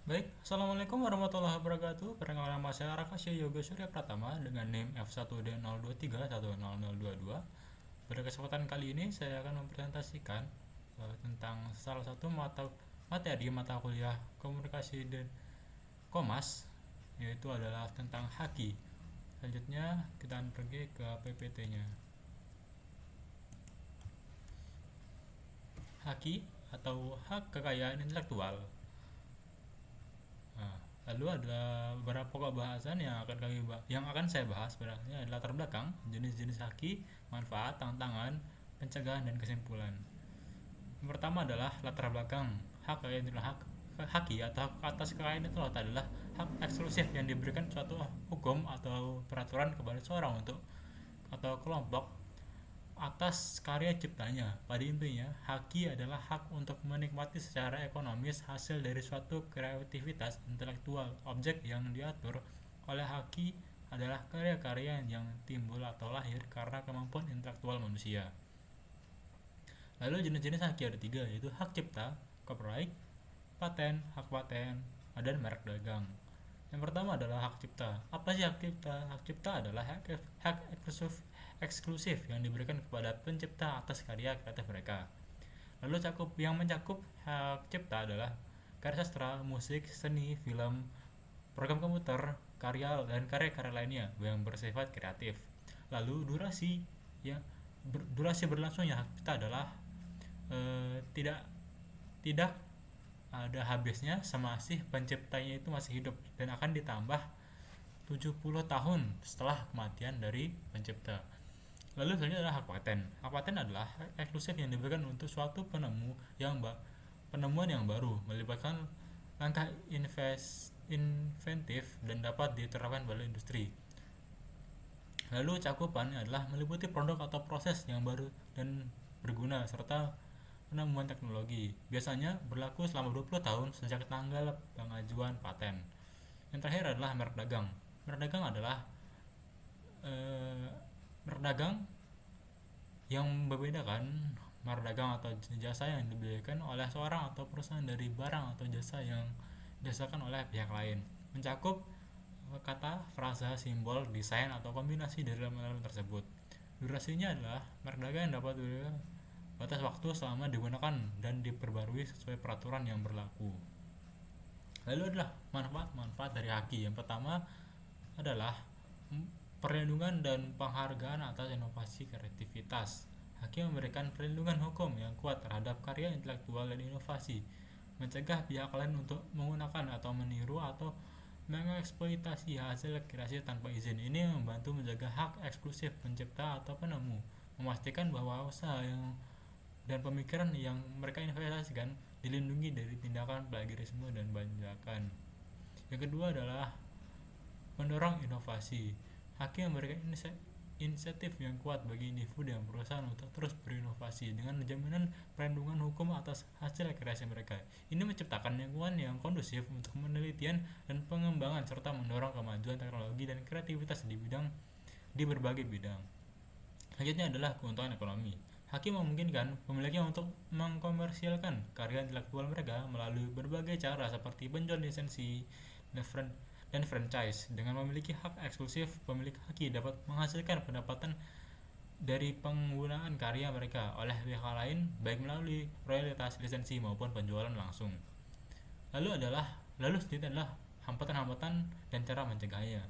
Baik, Assalamualaikum warahmatullahi wabarakatuh. Perkenalkan nama saya Rakasya Yoga Surya Pratama dengan NIM F1D023100022. Pada kesempatan kali ini saya akan mempresentasikan tentang salah satu mata kuliah komunikasi dan komas, yaitu adalah tentang haki. Selanjutnya kita akan pergi ke PPT-nya. Haki atau hak kekayaan intelektual. Nah, lalu ada beberapa pokok bahasan yang akan saya bahas. Sebenarnya adalah latar belakang, jenis-jenis haki, manfaat, tantangan, pencegahan, dan kesimpulan. Yang pertama adalah latar belakang. Haki atau hak atas kekayaan itu adalah hak eksklusif yang diberikan suatu hukum atau peraturan kepada seorang untuk atau kelompok atas karya ciptanya. Pada intinya, haki adalah hak untuk menikmati secara ekonomis hasil dari suatu kreativitas intelektual. Objek yang diatur oleh haki adalah karya-karya yang timbul atau lahir karena kemampuan intelektual manusia. Lalu jenis-jenis haki ada tiga, yaitu hak cipta, copyright, hak paten, dan merek dagang. Yang pertama adalah hak cipta. Apa sih hak cipta? Hak cipta adalah hak eksklusif yang diberikan kepada pencipta atas karya kreatif mereka. Lalu yang mencakup hak cipta adalah karya sastra, musik, seni, film, program komputer, dan karya-karya lainnya yang bersifat kreatif. Lalu durasi berlangsungnya hak cipta adalah tidak tidak ada habisnya semasih penciptanya itu masih hidup dan akan ditambah 70 tahun setelah kematian dari pencipta. Lalu selanjutnya adalah hak paten. Hak paten adalah hak eksklusif yang diberikan untuk suatu penemuan yang baru, melibatkan langkah inventif dan dapat diterapkan pada industri. Lalu cakupan adalah meliputi produk atau proses yang baru dan berguna serta penemuan teknologi. Biasanya berlaku selama 20 tahun sejak tanggal pengajuan paten. Yang terakhir adalah merek dagang. Merek dagang adalah merek dagang yang membedakan merek dagang atau jasa yang diberikan oleh seorang atau perusahaan dari barang atau jasa yang dihasilkan oleh pihak lain. Mencakup kata, frasa, simbol, desain, atau kombinasi dari elemen tersebut. Durasinya adalah merek dagang yang dapat batas waktu selama digunakan dan diperbarui sesuai peraturan yang berlaku. Lalu adalah manfaat dari haki. Yang pertama adalah perlindungan dan penghargaan atas inovasi kreativitas. Haki memberikan perlindungan hukum yang kuat terhadap karya intelektual dan inovasi, mencegah pihak lain untuk menggunakan atau meniru atau mengeksploitasi hasil kreasi tanpa izin. Ini membantu menjaga hak eksklusif pencipta atau penemu, memastikan bahwa usaha dan pemikiran yang mereka investasikan dilindungi dari tindakan plagiarisme dan bajakan. Yang kedua adalah mendorong inovasi. Haki memberikan insentif yang kuat bagi individu dan perusahaan untuk terus berinovasi dengan jaminan perlindungan hukum atas hasil kreasi mereka. Ini menciptakan lingkungan yang kondusif untuk penelitian dan pengembangan serta mendorong kemajuan teknologi dan kreativitas di berbagai bidang. Selanjutnya adalah keuntungan ekonomi. Hakim memungkinkan pemiliknya untuk mengkomersialkan karya intelektual mereka melalui berbagai cara seperti penjualan lisensi dan franchise. Dengan memiliki hak eksklusif, pemilik haki dapat menghasilkan pendapatan dari penggunaan karya mereka oleh pihak lain, baik melalui royalitas lisensi maupun penjualan langsung. Lalu selanjutnya adalah hambatan-hambatan dan cara mencegahnya.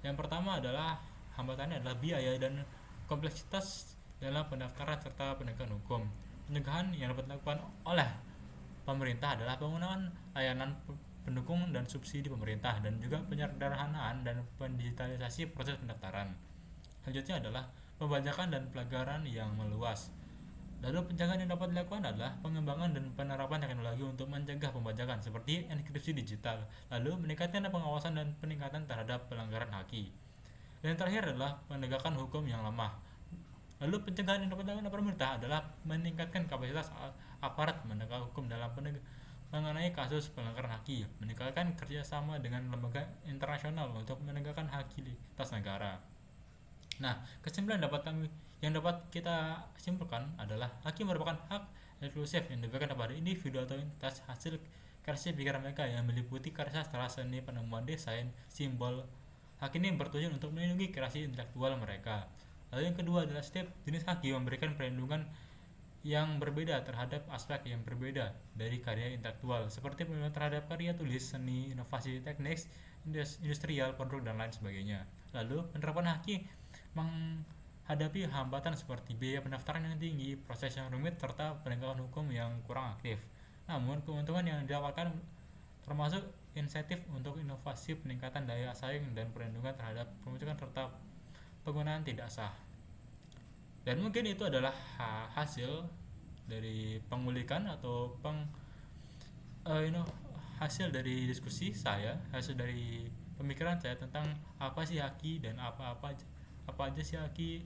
Yang pertama adalah hambatannya adalah biaya dan kompleksitas dalam pendaftaran serta penegakan hukum. Pencegahan yang dapat dilakukan oleh pemerintah adalah penggunaan layanan pendukung dan subsidi pemerintah dan juga penyederhanaan dan pendigitalisasi proses pendaftaran. Selanjutnya adalah pembajakan dan pelanggaran yang meluas. Lalu pencegahan yang dapat dilakukan adalah pengembangan dan penerapan teknologi untuk mencegah pembajakan seperti enkripsi digital, lalu meningkatkan pengawasan dan peningkatan terhadap pelanggaran haki. Dan yang terakhir adalah penegakan hukum yang lemah. Lalu pencegahan yang dapat dilakukan pemerintah adalah meningkatkan kapasitas aparat penegak hukum dalam mengenai kasus pelanggaran haki, meningkatkan kerjasama dengan lembaga internasional untuk menegakkan hak atas negara. Nah, kesimpulan yang dapat kita simpulkan adalah haki merupakan hak eksklusif yang diberikan kepada individu atau entitas hasil kreasi pikiran mereka yang meliputi karya sastra, seni, penemuan, desain, simbol. Hak ini bertujuan untuk melindungi kreasi intelektual mereka. Lalu yang kedua adalah setiap jenis hak memberikan perlindungan yang berbeda terhadap aspek yang berbeda dari karya intelektual, seperti perlindungan terhadap karya tulis, seni, inovasi teknik, industrial, produk, dan lain sebagainya. Lalu penerapan haki menghadapi hambatan seperti biaya pendaftaran yang tinggi, proses yang rumit, serta penegakan hukum yang kurang aktif. Namun keuntungan yang didapatkan termasuk insentif untuk inovasi, peningkatan daya saing, dan perlindungan terhadap pemucukan serta penggunaan tidak sah. Dan mungkin itu adalah hasil dari pengulikan atau hasil dari diskusi saya, hasil dari pemikiran saya tentang apa sih haki dan apa aja sih haki,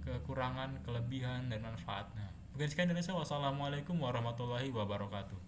kekurangan, kelebihan, dan manfaatnya. Mungkin sekian dari saya. Wassalamualaikum warahmatullahi wabarakatuh.